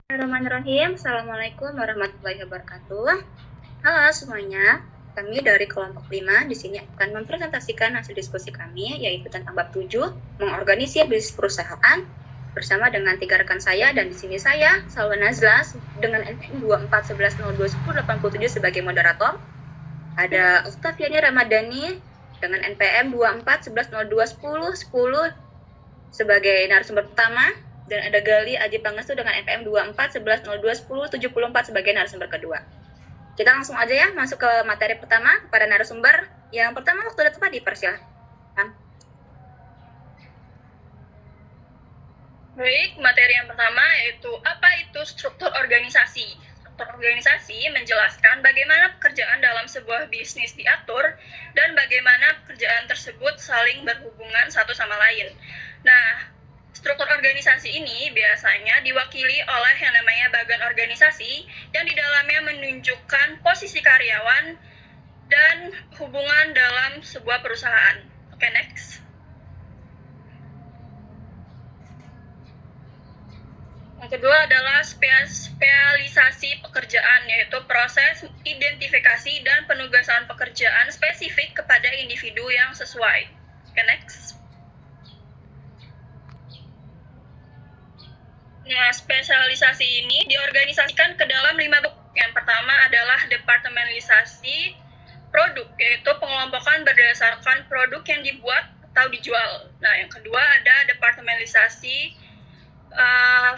Bismillahirrahmanirrahim. Assalamualaikum warahmatullahi wabarakatuh. Halo semuanya, kami dari kelompok 5 di sini akan mempresentasikan hasil diskusi kami, yaitu tentang bab 7, mengorganisir bisnis perusahaan, bersama dengan 3 rekan saya, dan di sini saya, Salwa Nazla, dengan NPM 2411021087 sebagai moderator. Ada Oktaviani Ramadhani dengan NPM 2411021010 sebagai narasumber pertama, dan ada Gali Aji Pangestu dengan NPM 2411021074 sebagai narasumber kedua. Kita langsung aja ya masuk ke materi pertama kepada narasumber. Yang pertama, waktu dan tempat dipersilahkan. Baik, materi yang pertama yaitu apa itu struktur organisasi. Struktur organisasi menjelaskan bagaimana pekerjaan dalam sebuah bisnis diatur dan bagaimana pekerjaan tersebut saling berhubungan satu sama lain. Nah, struktur organisasi ini biasanya diwakili oleh yang namanya bagan organisasi yang di dalamnya menunjukkan posisi karyawan dan hubungan dalam sebuah perusahaan. Oke, next. Yang kedua adalah spesialisasi pekerjaan, yaitu proses identifikasi dan penugasan pekerjaan spesifik kepada individu yang sesuai. Oke, next. Nah, spesialisasi ini diorganisasikan ke dalam 5 bentuk. Yang pertama adalah departementalisasi produk, yaitu pengelompokan berdasarkan produk yang dibuat atau dijual. Nah, yang kedua ada departementalisasi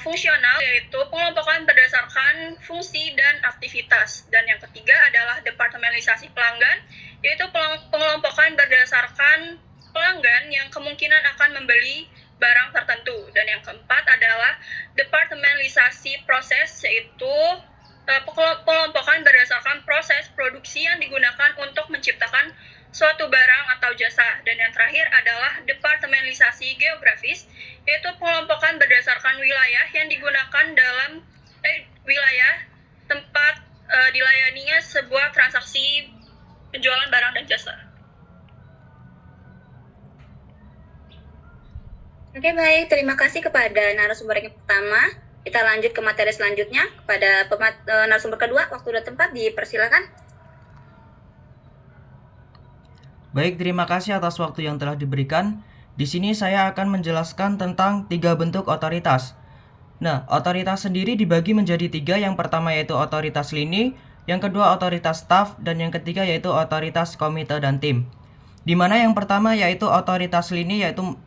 fungsional, yaitu pengelompokan berdasarkan fungsi dan aktivitas. Dan yang ketiga adalah departementalisasi pelanggan, yaitu pengelompokan berdasarkan pelanggan yang kemungkinan akan membeli barang tertentu. Dan yang keempat adalah departementalisasi proses, yaitu pengelompokan berdasarkan proses produksi yang digunakan untuk menciptakan suatu barang atau jasa. Dan yang terakhir adalah departementalisasi geografis, yaitu pengelompokan berdasarkan wilayah yang digunakan dalam wilayah tempat dilayaninya sebuah transaksi penjualan barang dan jasa. Oke, baik. Terima kasih kepada narasumber yang pertama. Kita lanjut ke materi selanjutnya. Kepada narasumber kedua, waktu dan tempat dipersilakan. Baik, terima kasih atas waktu yang telah diberikan. Di sini saya akan menjelaskan tentang 3 bentuk otoritas. Nah, otoritas sendiri dibagi menjadi 3. Yang pertama yaitu otoritas lini, yang kedua otoritas staf, dan yang ketiga yaitu otoritas komite dan tim. Di mana yang pertama yaitu otoritas lini, yaitu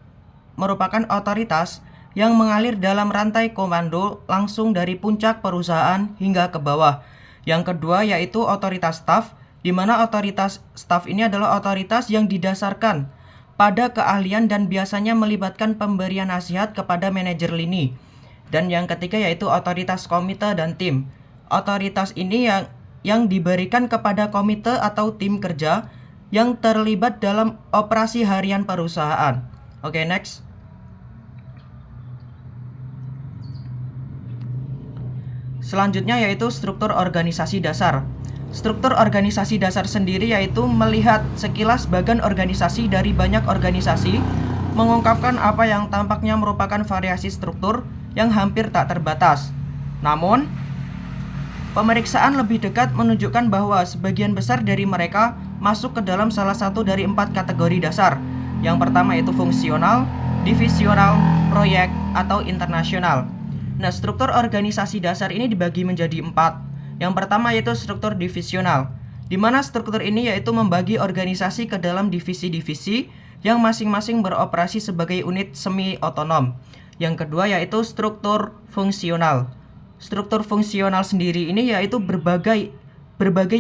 merupakan otoritas yang mengalir dalam rantai komando langsung dari puncak perusahaan hingga ke bawah. Yang kedua yaitu otoritas staf, di mana otoritas staf ini adalah otoritas yang didasarkan pada keahlian dan biasanya melibatkan pemberian nasihat kepada manajer lini. Dan yang ketiga yaitu otoritas komite dan tim. Otoritas ini yang diberikan kepada komite atau tim kerja yang terlibat dalam operasi harian perusahaan. Oke, next. Selanjutnya yaitu struktur organisasi dasar. Struktur organisasi dasar sendiri yaitu melihat sekilas bagan organisasi dari banyak organisasi, mengungkapkan apa yang tampaknya merupakan variasi struktur yang hampir tak terbatas. Namun, pemeriksaan lebih dekat menunjukkan bahwa sebagian besar dari mereka masuk ke dalam salah satu dari 4 kategori dasar. Yang pertama yaitu fungsional, divisional, proyek, atau internasional. Nah, struktur organisasi dasar ini dibagi menjadi 4. Yang pertama yaitu struktur divisional, di mana struktur ini yaitu membagi organisasi ke dalam divisi-divisi yang masing-masing beroperasi sebagai unit semi-otonom. Yang kedua yaitu struktur fungsional. Struktur fungsional sendiri ini yaitu berbagai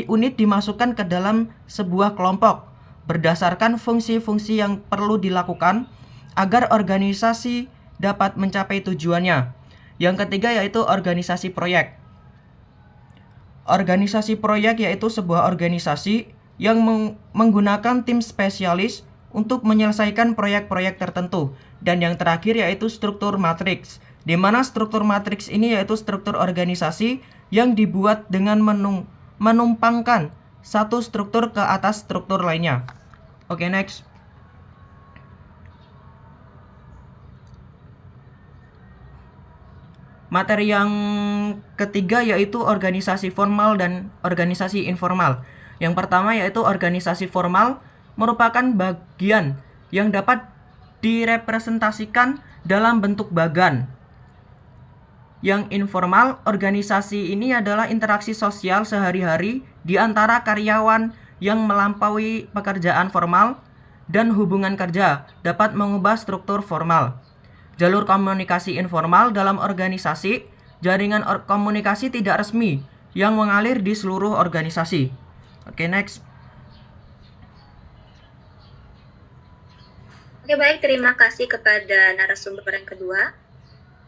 unit dimasukkan ke dalam sebuah kelompok berdasarkan fungsi-fungsi yang perlu dilakukan agar organisasi dapat mencapai tujuannya. Yang ketiga yaitu organisasi proyek. Organisasi proyek yaitu sebuah organisasi yang menggunakan tim spesialis untuk menyelesaikan proyek-proyek tertentu. Dan yang terakhir yaitu struktur matriks, di mana struktur matriks ini yaitu struktur organisasi yang dibuat dengan menumpangkan satu struktur ke atas struktur lainnya. Oke, next. Materi yang ketiga yaitu organisasi formal dan organisasi informal. Yang pertama yaitu organisasi formal merupakan bagian yang dapat direpresentasikan dalam bentuk bagan. Yang informal, organisasi ini adalah interaksi sosial sehari-hari di antara karyawan yang melampaui pekerjaan formal dan hubungan kerja dapat mengubah struktur formal. Jalur komunikasi informal dalam organisasi, jaringan komunikasi tidak resmi yang mengalir di seluruh organisasi. Oke, next. Oke, baik, terima kasih kepada narasumber yang kedua.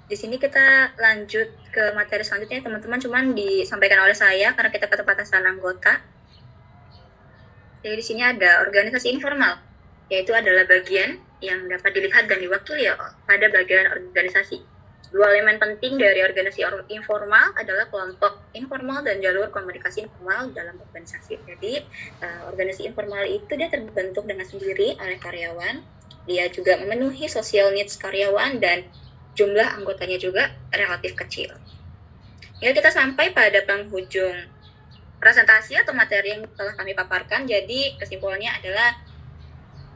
Di sini kita lanjut ke materi selanjutnya, teman-teman, cuman disampaikan oleh saya karena kita keterbatasan anggota. Jadi di sini ada organisasi informal, yaitu adalah bagian yang dapat dilihat dan diwakili pada bagian organisasi. Dua elemen penting dari organisasi informal adalah kelompok informal dan jalur komunikasi informal dalam organisasi. Jadi organisasi informal itu dia terbentuk dengan sendiri oleh karyawan. Dia juga memenuhi social needs karyawan dan jumlah anggotanya juga relatif kecil. Ya, kita sampai pada penghujung presentasi atau materi yang telah kami paparkan. Jadi kesimpulannya adalah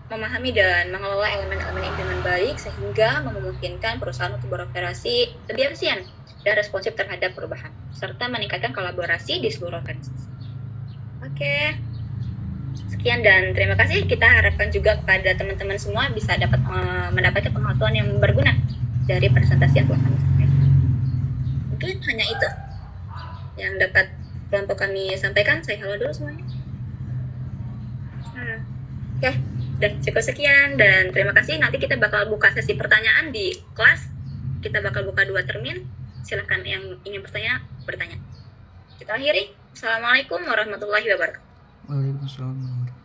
memahami dan mengelola elemen-elemen ini dengan baik sehingga memungkinkan perusahaan untuk beroperasi lebih efisien dan responsif terhadap perubahan, serta meningkatkan kolaborasi di seluruh organisasi. Oke, sekian dan terima kasih. Kita harapkan juga kepada teman-teman semua bisa dapat mendapatkan pengetahuan yang berguna dari presentasi yang telah kami sampaikan. Mungkin hanya itu yang dapat kelompok kami sampaikan. Saya halo dulu semuanya. Oke, dan cukup sekian dan terima kasih. Nanti kita bakal buka sesi pertanyaan di kelas. Kita bakal buka 2 termin. Silakan yang ingin bertanya. Kita akhiri. Assalamualaikum warahmatullahi wabarakatuh. Waalaikumsalam warahmatullahi wabarakatuh.